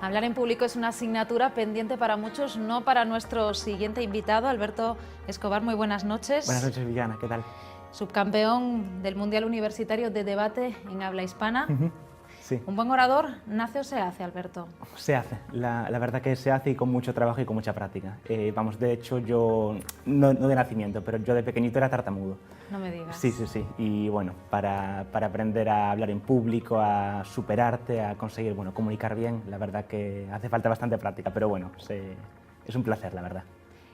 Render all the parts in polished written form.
Hablar en público es una asignatura pendiente para muchos, no para nuestro siguiente invitado, Alberto Escobar. Muy buenas noches. Buenas noches, Viviana, ¿qué tal? Subcampeón del Mundial Universitario de Debate en habla hispana. Sí. ¿Un buen orador nace o se hace, Alberto? Se hace, la verdad que se hace y con mucho trabajo y con mucha práctica. De hecho, yo, no de nacimiento, pero yo de pequeñito era tartamudo. No me digas. Sí. Y bueno, para aprender a hablar en público, a superarte, a conseguir comunicar bien, la verdad que hace falta bastante práctica, pero bueno, es un placer, la verdad.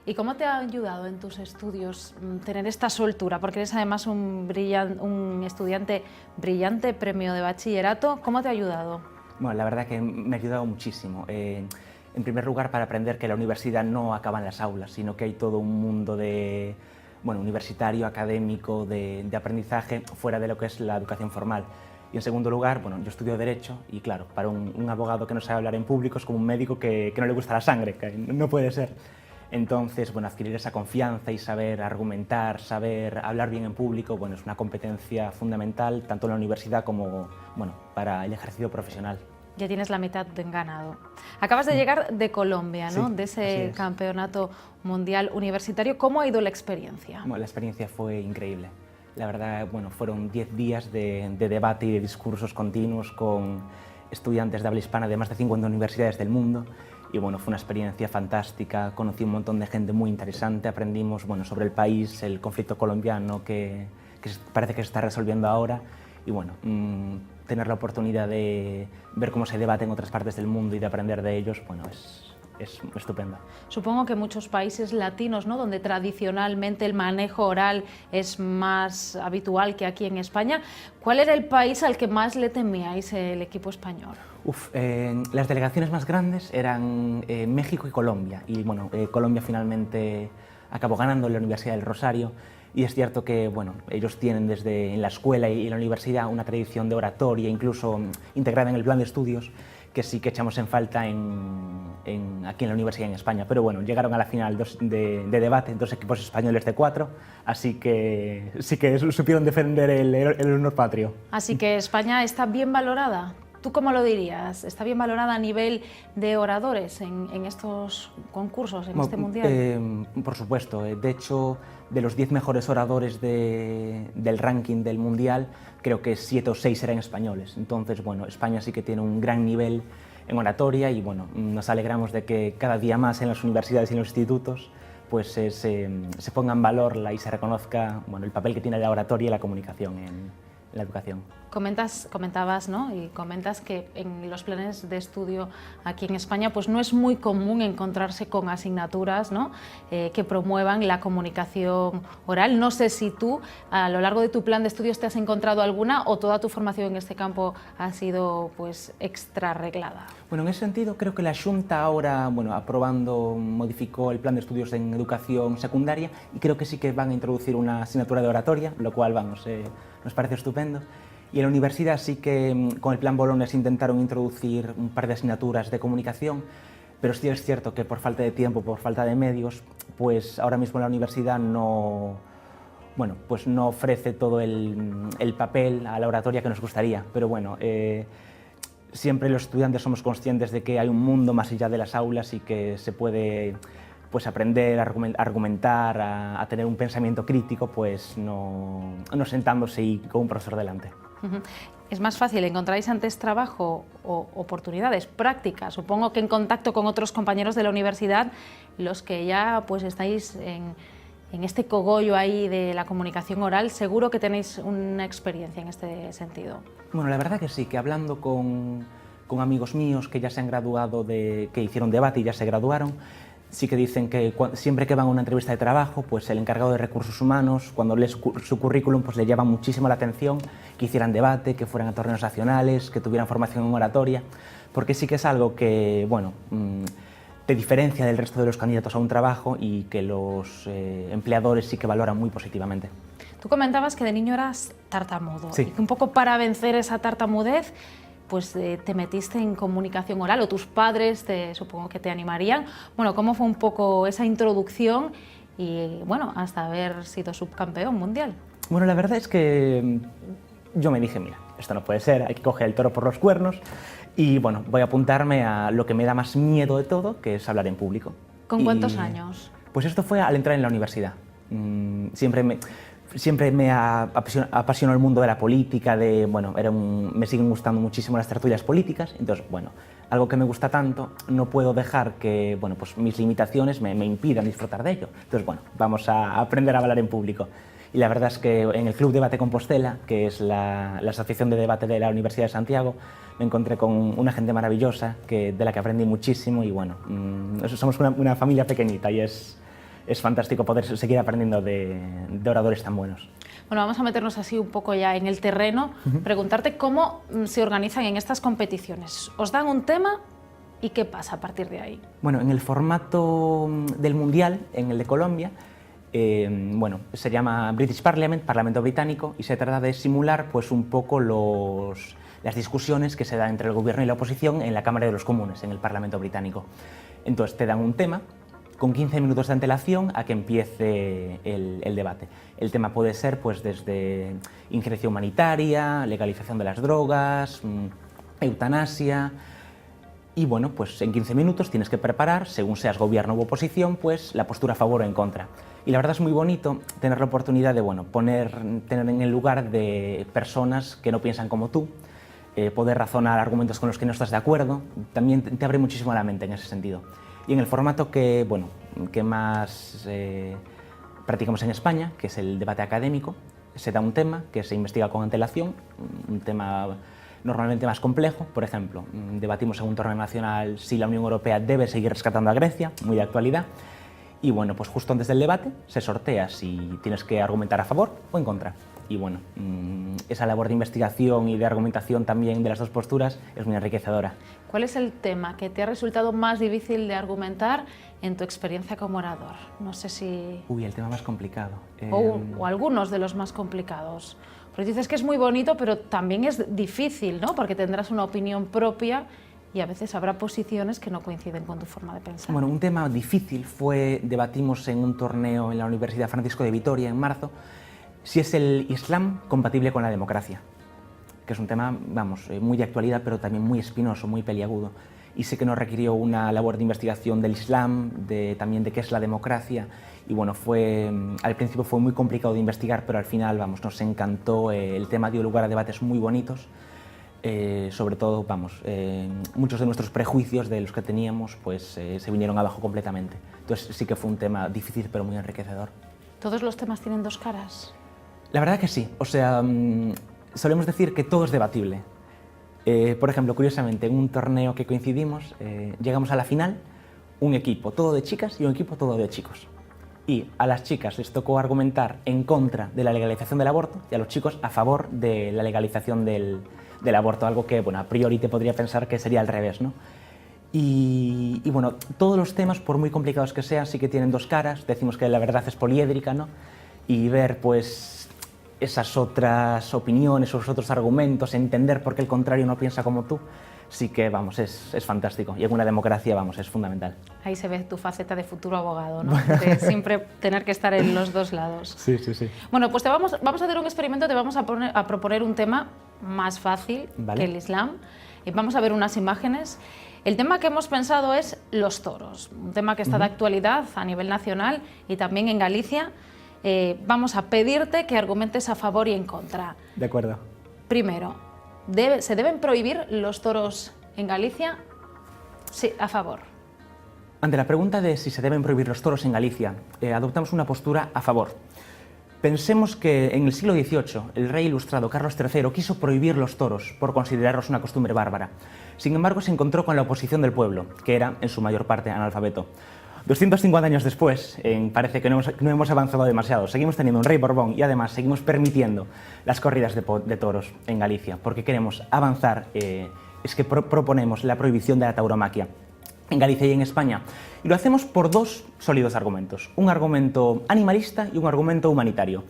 ¿Y cómo te ha ayudado en tus estudios tener esta soltura? Porque eres además un estudiante brillante, premio de bachillerato. ¿Cómo te ha ayudado? Bueno, la verdad que me ha ayudado muchísimo. En primer lugar, para aprender que la universidad no acaba en las aulas, sino que hay todo un mundo universitario, académico, de aprendizaje fuera de lo que es la educación formal. Y en segundo lugar, yo estudio Derecho y claro, para un abogado que no sabe hablar en público es como un médico que no le gusta la sangre, que no puede ser. Entonces, adquirir esa confianza y saber argumentar, saber hablar bien en público, es una competencia fundamental tanto en la universidad como para el ejercicio profesional. Ya tienes la mitad ganado. Acabas de llegar de Colombia, ¿no? Sí, de ese campeonato mundial universitario. ¿Cómo ha ido la experiencia? Bueno, la experiencia fue increíble. La verdad, fueron 10 días de debate y de discursos continuos con estudiantes de habla hispana de más de 50 universidades del mundo. Y fue una experiencia fantástica, conocí un montón de gente muy interesante, aprendimos sobre el país, el conflicto colombiano que parece que se está resolviendo ahora y tener la oportunidad de ver cómo se debate en otras partes del mundo y de aprender de ellos, es estupendo. Supongo que muchos países latinos, ¿no?, donde tradicionalmente el manejo oral es más habitual que aquí en España, ¿cuál era el país al que más le temíais el equipo español? Las delegaciones más grandes eran México y Colombia, y Colombia finalmente acabó ganando en la Universidad del Rosario, y es cierto que ellos tienen desde en la escuela y en la universidad una tradición de oratoria, incluso integrada en el plan de estudios, que sí que echamos en falta aquí en la universidad en España. Pero llegaron a la final de debate, 2 equipos españoles de 4, así que sí que supieron defender el honor patrio. Así que España está bien valorada. ¿Tú cómo lo dirías? ¿Está bien valorada a nivel de oradores en estos concursos, en este mundial? Por supuesto. De hecho, de los 10 mejores oradores del ranking del mundial, creo que 7 o 6 eran españoles. Entonces, España sí que tiene un gran nivel en oratoria y nos alegramos de que cada día más en las universidades y en los institutos se ponga en valor y se reconozca el papel que tiene la oratoria y la comunicación en la educación. Comentabas, ¿no?, y comentas que en los planes de estudio aquí en España no es muy común encontrarse con asignaturas, ¿no?, que promuevan la comunicación oral. No sé si tú, a lo largo de tu plan de estudios, te has encontrado alguna o toda tu formación en este campo ha sido extra reglada. En ese sentido, creo que la Xunta ahora, modificó el plan de estudios en educación secundaria y creo que sí que van a introducir una asignatura de oratoria, lo cual, nos parece estupendo. Y en la universidad sí que con el plan Bolones intentaron introducir un par de asignaturas de comunicación, pero sí es cierto que por falta de tiempo, por falta de medios, ahora mismo la universidad no ofrece todo el papel a la oratoria que nos gustaría. Pero siempre los estudiantes somos conscientes de que hay un mundo más allá de las aulas y que se puede aprender a argumentar, a tener un pensamiento crítico, no sentándose y con un profesor delante. Es más fácil, ¿encontráis antes trabajo o oportunidades prácticas? Supongo que en contacto con otros compañeros de la universidad, los que ya estáis en este cogollo ahí de la comunicación oral, seguro que tenéis una experiencia en este sentido. La verdad que sí, que hablando con amigos míos que ya se han graduado, que hicieron debate y ya se graduaron, sí que dicen que siempre que van a una entrevista de trabajo, el encargado de recursos humanos, cuando lee su currículum, le llama muchísimo la atención que hicieran debate, que fueran a torneos nacionales, que tuvieran formación en oratoria, porque sí que es algo que, te diferencia del resto de los candidatos a un trabajo y que los empleadores sí que valoran muy positivamente. Tú comentabas que de niño eras tartamudo, sí, y que un poco para vencer esa tartamudez te metiste en comunicación oral, o tus padres supongo que te animarían. ¿Cómo fue un poco esa introducción y hasta haber sido subcampeón mundial? La verdad es que yo me dije, mira, esto no puede ser, hay que coger el toro por los cuernos Y bueno, voy a apuntarme a lo que me da más miedo de todo, que es hablar en público. ¿Con cuántos años? Pues esto fue al entrar en la universidad. Siempre me apasionó el mundo de la política, me siguen gustando muchísimo las tertulias políticas, entonces, bueno, algo que me gusta tanto, no puedo dejar que, pues mis limitaciones me impidan disfrutar de ello. Entonces, bueno, vamos a aprender a hablar en público. Y la verdad es que en el Club Debate Compostela, que es la asociación de debate de la Universidad de Santiago, me encontré con una gente maravillosa de la que aprendí muchísimo y bueno, somos una familia pequeñita y es fantástico poder seguir aprendiendo de oradores tan buenos. Bueno, vamos a meternos así un poco ya en el terreno, preguntarte cómo se organizan en estas competiciones. ¿Os dan un tema y qué pasa a partir de ahí? Bueno, en el formato del Mundial, en el de Colombia, se llama British Parliament, Parlamento Británico, y se trata de simular pues un poco las discusiones que se dan entre el gobierno y la oposición en la Cámara de los Comunes, en el Parlamento Británico. Entonces te dan un tema con 15 minutos de antelación a que empiece el debate. El tema puede ser pues desde injerencia humanitaria, legalización de las drogas, eutanasia. Y bueno, pues en 15 minutos tienes que preparar, según seas gobierno u oposición, pues la postura a favor o en contra. Y la verdad es muy bonito tener la oportunidad de tener en el lugar de personas que no piensan como tú, poder razonar argumentos con los que no estás de acuerdo, también te abre muchísimo la mente en ese sentido. Y en el formato que más practicamos en España, que es el debate académico, se da un tema que se investiga con antelación, un tema normalmente más complejo. Por ejemplo, debatimos en un torneo nacional si la Unión Europea debe seguir rescatando a Grecia, muy de actualidad, y bueno, pues justo antes del debate se sortea si tienes que argumentar a favor o en contra. Y bueno, esa labor de investigación y de argumentación también de las dos posturas es muy enriquecedora. ¿Cuál es el tema que te ha resultado más difícil de argumentar en tu experiencia como orador? No sé si... el tema más complicado. O algunos de los más complicados. Porque dices que es muy bonito, pero también es difícil, ¿no? Porque tendrás una opinión propia y a veces habrá posiciones que no coinciden con tu forma de pensar. Bueno, un tema difícil debatimos en un torneo en la Universidad Francisco de Vitoria en marzo, si es el Islam compatible con la democracia, que es un tema, muy de actualidad, pero también muy espinoso, muy peliagudo. Y sé que nos requirió una labor de investigación del Islam, también de qué es la democracia. Y bueno, al principio fue muy complicado de investigar, pero al final, nos encantó. El tema dio lugar a debates muy bonitos. Sobre todo, muchos de nuestros prejuicios de los que teníamos, pues se vinieron abajo completamente. Entonces sí que fue un tema difícil, pero muy enriquecedor. ¿Todos los temas tienen dos caras? La verdad que sí. O sea, solemos decir que todo es debatible. Por ejemplo, curiosamente, en un torneo que coincidimos, llegamos a la final, un equipo todo de chicas y un equipo todo de chicos. Y a las chicas les tocó argumentar en contra de la legalización del aborto y a los chicos a favor de la legalización del aborto, algo que a priori te podría pensar que sería al revés, ¿no? Y bueno, todos los temas, por muy complicados que sean, sí que tienen dos caras. Decimos que la verdad es poliédrica, ¿no? Y ver, pues, esas otras opiniones, esos otros argumentos, entender por qué el contrario no piensa como tú, sí que, es fantástico. Y en una democracia, es fundamental. Ahí se ve tu faceta de futuro abogado, ¿no? De siempre tener que estar en los dos lados. Sí, sí, sí. Bueno, pues vamos a hacer un experimento, te vamos a proponer un tema más fácil que el Islam. Y vamos a ver unas imágenes. El tema que hemos pensado es los toros, un tema que está de actualidad a nivel nacional y también en Galicia. Vamos a pedirte que argumentes a favor y en contra. De acuerdo. Primero, ¿se deben prohibir los toros en Galicia? Sí, a favor. Ante la pregunta de si se deben prohibir los toros en Galicia, adoptamos una postura a favor. Pensemos que en el siglo XVIII el rey ilustrado Carlos III quiso prohibir los toros por considerarlos una costumbre bárbara. Sin embargo, se encontró con la oposición del pueblo, que era en su mayor parte analfabeto. 250 años después, parece que no hemos avanzado demasiado. Seguimos teniendo un rey Borbón y además seguimos permitiendo las corridas de toros en Galicia, porque queremos avanzar. Es que proponemos la prohibición de la tauromaquia en Galicia y en España. Y lo hacemos por dos sólidos argumentos, un argumento animalista y un argumento humanitario.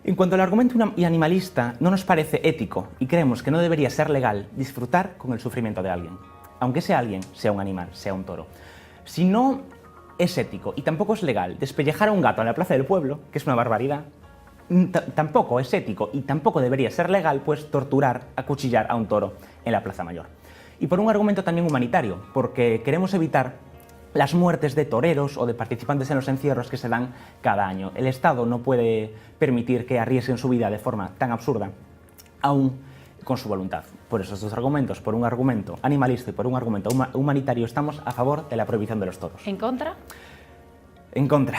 En cuanto al argumento animalista, no nos parece ético y creemos que no debería ser legal disfrutar con el sufrimiento de alguien, aunque ese alguien sea un animal, sea un toro. Si no es ético y tampoco es legal despellejar a un gato en la plaza del pueblo, que es una barbaridad, tampoco es ético y tampoco debería ser legal pues torturar, acuchillar a un toro en la plaza mayor. y por un argumento también humanitario, porque queremos evitar las muertes de toreros o de participantes en los encierros que se dan cada año. El Estado no puede permitir que arriesguen su vida de forma tan absurda, aún con su voluntad. Por esos dos argumentos, por un argumento animalista y por un argumento humanitario, estamos a favor de la prohibición de los toros. ¿En contra? En contra.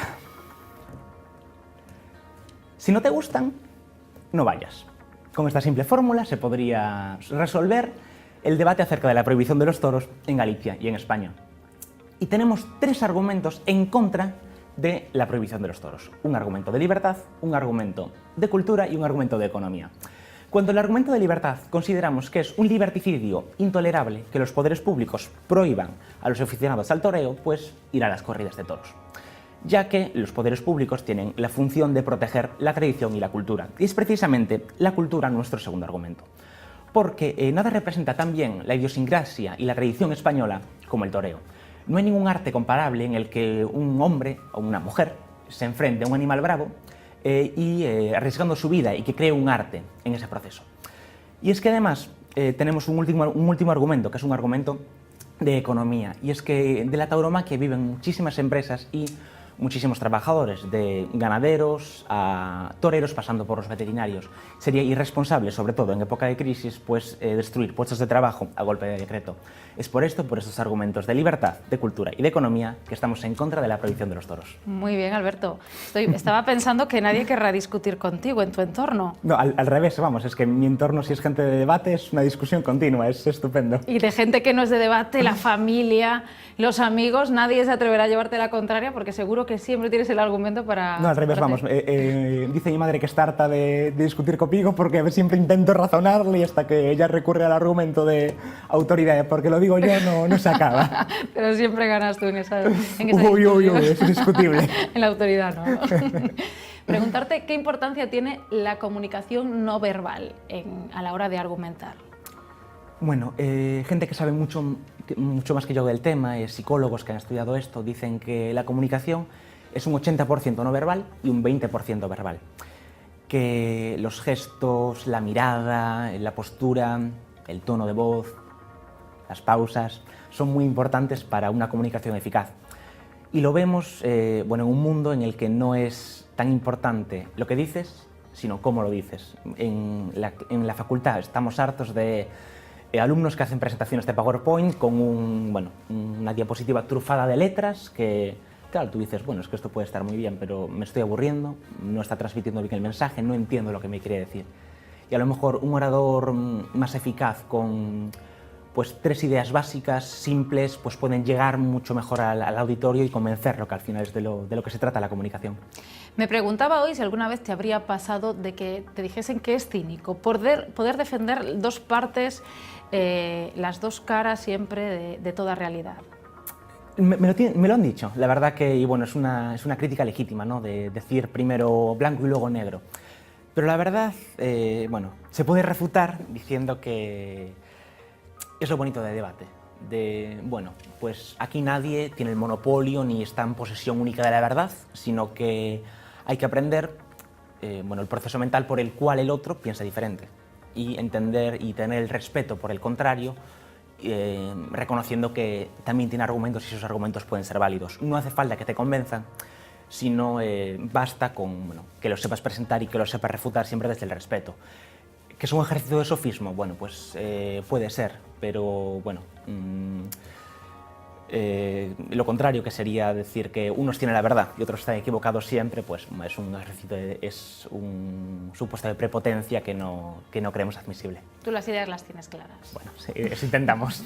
Si no te gustan, no vayas. Con esta simple fórmula se podría resolver el debate acerca de la prohibición de los toros en Galicia y en España. Y tenemos 3 argumentos en contra de la prohibición de los toros. Un argumento de libertad, un argumento de cultura y un argumento de economía. Cuando el argumento de libertad consideramos que es un liberticidio intolerable que los poderes públicos prohíban a los aficionados al toreo, pues ir a las corridas de toros, ya que los poderes públicos tienen la función de proteger la tradición y la cultura. Y es precisamente la cultura nuestro segundo argumento, porque nada representa tan bien la idiosincrasia y la tradición española como el toreo. No hay ningún arte comparable en el que un hombre o una mujer se enfrente a un animal bravo arriesgando su vida y que cree un arte en ese proceso. Y es que además tenemos un último argumento, que es un argumento de economía, y es que de la tauromaquia viven muchísimas empresas y muchísimos trabajadores, de ganaderos a toreros pasando por los veterinarios. Sería irresponsable, sobre todo en época de crisis, pues destruir puestos de trabajo a golpe de decreto. Es por esto, por estos argumentos de libertad, de cultura y de economía, que estamos en contra de la prohibición de los toros. Muy bien, Alberto. Estaba pensando que nadie querrá discutir contigo en tu entorno. No, al revés, vamos, es que mi entorno, si es gente de debate, es una discusión continua, es estupendo. Y de gente que no es de debate, la familia, los amigos, nadie se atreverá a llevarte la contraria porque seguro que siempre tienes el argumento para... No, al revés, vamos, dice mi madre que está harta de discutir conmigo porque siempre intento razonarle y hasta que ella recurre al argumento de autoridad, porque lo digo yo, no se acaba. Pero siempre ganas tú en esa Uy, es indiscutible. En la autoridad, ¿no? Preguntarte qué importancia tiene la comunicación no verbal a la hora de argumentar. Bueno, gente que sabe mucho más que yo del tema, psicólogos que han estudiado esto, dicen que la comunicación es un 80% no verbal y un 20% verbal. Que los gestos, la mirada, la postura, el tono de voz, las pausas, son muy importantes para una comunicación eficaz. Y lo vemos en un mundo en el que no es tan importante lo que dices, sino cómo lo dices. En la facultad estamos hartos de alumnos que hacen presentaciones de PowerPoint con una diapositiva trufada de letras que, claro, tú dices, bueno, es que esto puede estar muy bien, pero me estoy aburriendo, no está transmitiendo bien el mensaje, no entiendo lo que me quiere decir. Y a lo mejor un orador más eficaz con 3 ideas básicas, simples, pues pueden llegar mucho mejor al auditorio y convencerlo, que al final es de lo que se trata la comunicación. Me preguntaba hoy si alguna vez te habría pasado de que te dijesen que es cínico poder defender 2 partes, las 2 caras siempre de toda realidad. Me lo han dicho, la verdad que es una crítica legítima, ¿no? De decir primero blanco y luego negro. Pero la verdad, se puede refutar diciendo que es lo bonito del debate. Pues aquí nadie tiene el monopolio ni está en posesión única de la verdad, sino que hay que aprender el proceso mental por el cual el otro piensa diferente y entender y tener el respeto por el contrario, reconociendo que también tiene argumentos y esos argumentos pueden ser válidos. No hace falta que te convenzan, sino basta con que lo sepas presentar y que lo sepas refutar siempre desde el respeto. ¿Que es un ejercicio de sofismo? Bueno, pues puede ser, pero lo contrario, que sería decir que unos tienen la verdad y otros están equivocados siempre, pues es un supuesto de prepotencia que no creemos admisible. Tú las ideas las tienes claras. Bueno, sí, eso intentamos.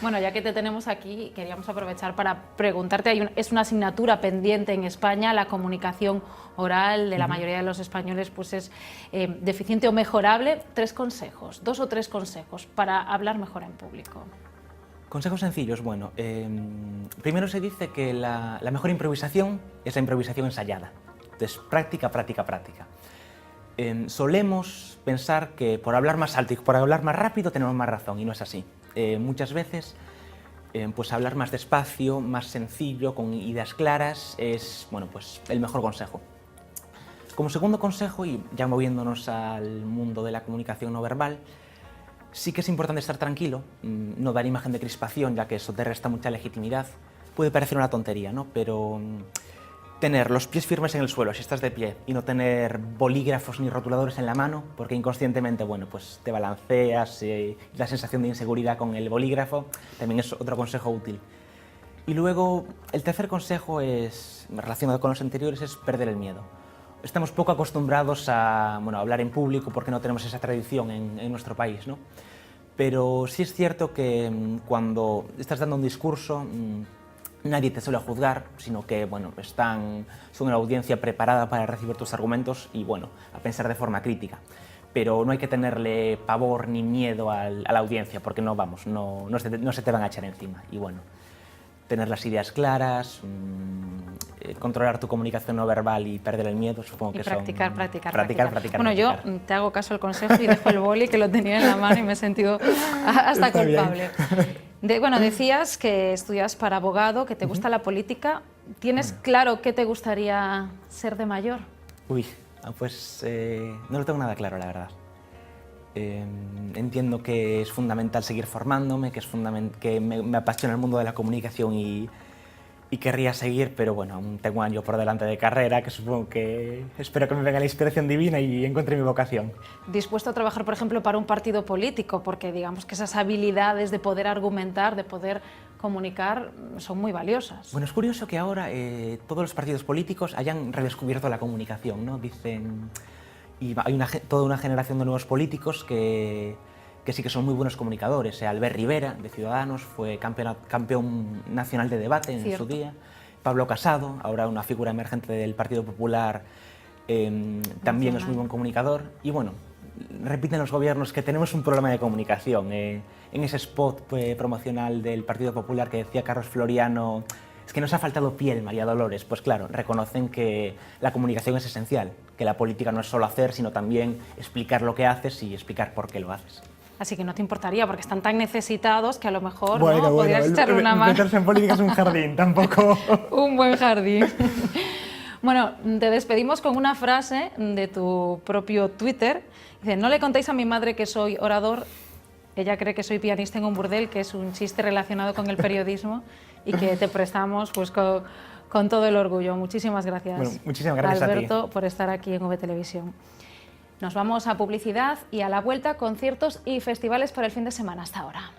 Bueno, ya que te tenemos aquí, queríamos aprovechar para preguntarte, es una asignatura pendiente en España, la comunicación oral de la mayoría de los españoles pues es deficiente o mejorable. 3 consejos, 2 o 3 consejos para hablar mejor en público. Consejos sencillos, primero se dice que la mejor improvisación es la improvisación ensayada. Entonces, práctica, práctica, práctica. Solemos pensar que por hablar más alto y por hablar más rápido tenemos más razón, y no es así. Muchas veces, hablar más despacio, más sencillo, con ideas claras, es el mejor consejo. Como segundo consejo, y ya moviéndonos al mundo de la comunicación no verbal, Sí que es importante estar tranquilo, no dar imagen de crispación, ya que eso te resta mucha legitimidad. Puede parecer una tontería, ¿no? Pero tener los pies firmes en el suelo si estás de pie y no tener bolígrafos ni rotuladores en la mano, porque inconscientemente, bueno, pues te balanceas y la sensación de inseguridad con el bolígrafo también es otro consejo útil. Y luego, el tercer consejo es, relacionado con los anteriores, es perder el miedo. Estamos poco acostumbrados a, bueno, a hablar en público porque no tenemos esa tradición en nuestro país, ¿no? Pero sí es cierto que cuando estás dando un discurso, nadie te suele juzgar, sino que bueno, son una audiencia preparada para recibir tus argumentos y bueno, a pensar de forma crítica. Pero no hay que tenerle pavor ni miedo a la audiencia, porque no se te van a echar encima. Y bueno, tener las ideas claras, controlar tu comunicación no verbal y perder el miedo, supongo que practicar. Bueno, yo te hago caso al consejo y dejo el boli, que lo tenía en la mano y me he sentido hasta culpable. Bueno, decías que estudias para abogado, que te gusta la política. ¿Tienes claro qué te gustaría ser de mayor? Uy, pues no lo tengo nada claro, la verdad. Entiendo que es fundamental seguir formándome, que me apasiona el mundo de la comunicación y querría seguir, pero bueno, aún tengo un año por delante de carrera, que espero que me venga la inspiración divina y encuentre mi vocación. ¿Dispuesto a trabajar, por ejemplo, para un partido político? Porque digamos que esas habilidades de poder argumentar, de poder comunicar, son muy valiosas. Bueno, es curioso que ahora todos los partidos políticos hayan redescubierto la comunicación, ¿no? Dicen... Y hay toda una generación de nuevos políticos que sí que son muy buenos comunicadores. Albert Rivera, de Ciudadanos, fue campeón nacional de debate en su día. Pablo Casado, ahora una figura emergente del Partido Popular, también es muy buen comunicador. Y bueno, repiten los gobiernos que tenemos un problema de comunicación. En ese spot promocional del Partido Popular que decía Carlos Floriano, es que nos ha faltado piel, María Dolores. Pues claro, reconocen que la comunicación es esencial, que la política no es solo hacer, sino también explicar lo que haces y explicar por qué lo haces. Así que no te importaría, porque están tan necesitados que a lo mejor podrías echarle una mano. Meterse en política es un jardín, tampoco... Un buen jardín. Bueno, te despedimos con una frase de tu propio Twitter. Dice, no le contéis a mi madre que soy orador, ella cree que soy pianista en un burdel, que es un chiste relacionado con el periodismo y que te prestamos pues, con todo el orgullo. Muchísimas gracias, bueno, muchísimas gracias Alberto, a ti. por estar aquí en V Televisión. Nos vamos a publicidad y a la vuelta conciertos y festivales para el fin de semana. Hasta ahora.